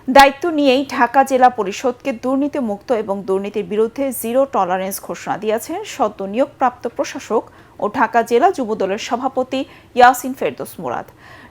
দায়িত্ব নিয়েই ঢাকা জেলা পরিষদকে দুর্নীতিমুক্ত এবং দুর্নীতির বিরুদ্ধে জিরো টলারেন্স ঘোষণা দিয়েছেন সদ্য নিয়োগপ্রাপ্ত প্রশাসক ও ঢাকা জেলা যুবদলের সভাপতি ইয়াসিন ফেরদৌস মুরাদ।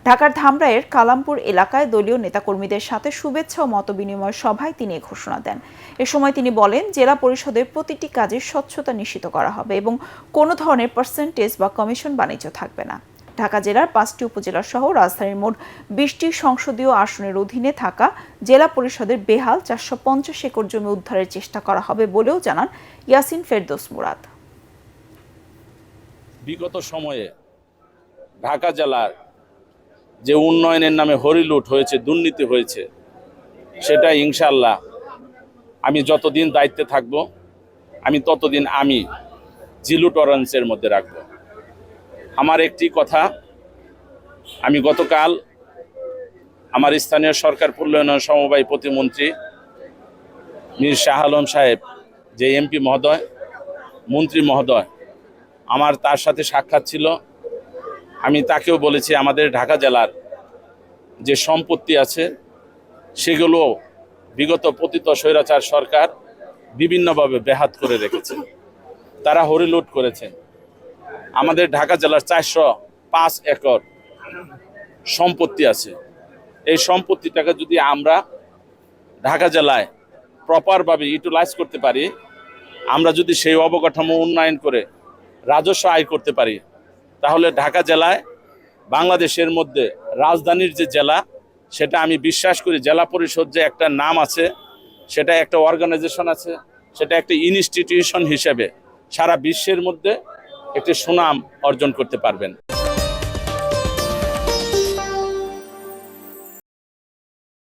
ঢাকার ধামরাইয়ের কালামপুর এলাকায় দলীয় নেতাকর্মীদের সাথে শুভেচ্ছা ও মতবিনিময় সভায় তিনি এ ঘোষণা দেন। এ সময় তিনি বলেন, জেলা পরিষদের প্রতিটি কাজে স্বচ্ছতা নিশ্চিত করা হবে এবং কোনো ধরনের পার্সেন্টেজ বা কমিশন বাণিজ্য থাকবে না। ঢাকা জেলার 5টি উপজেলা সহ রাজধানীর মোট 20টি সংসদীয় আসনের অধীনে থাকা জেলা পরিষদের বেহাল 450 একর জমি উদ্ধারের চেষ্টা করা হবে বলেও জানান ইয়াসিন ফেরদৌস মুরাদ। বিগত সময়ে ঢাকা জেলার যে উন্নয়নের নামে হরিলুট হয়েছে, দুর্নীতি হয়েছে, সেটা ইনশাআল্লাহ আমি যতদিন দায়িত্বে থাকব আমি ততদিন আমি জিরো টলারেন্সের মধ্যে রাখব। আমার একটি কথা, আমি গতকাল আমার স্থানীয় সরকার উন্নয়ন সমবায় প্রতিমন্ত্রী মীর শাহ আলম সাহেব, যে এমপি মহোদয়, মন্ত্রী মহোদয়, আমার তার সাথে সাক্ষাৎ ছিল। আমি তাকেও বলেছি আমাদের ঢাকা জেলার যে সম্পত্তি আছে সেগুলো বিগত পতিত স্বৈরাচার সরকার বিভিন্নভাবে ব্যাহত করে রেখেছে, তারা হরিলুট করেছে। আমাদের ঢাকা জেলার 405 একর সম্পত্তি আছে। এই সম্পত্তিটাকে যদি আমরা ঢাকা জেলায় প্রপারভাবে ইউটিলাইজ করতে পারি, আমরা যদি সেই অবকাঠামো উন্নয়ন করে রাজস্ব আয় করতে পারি, তাহলে ঢাকা জেলায় বাংলাদেশের মধ্যে রাজধানীর যে জেলা, সেটা আমি বিশ্বাস করি জেলা পরিষদ যে একটা নাম আছে, সেটা একটা অর্গানাইজেশন আছে, সেটা একটা ইনস্টিটিউশন হিসেবে সারা বিশ্বের মধ্যে একটি সুনাম অর্জন করতে পারবেন।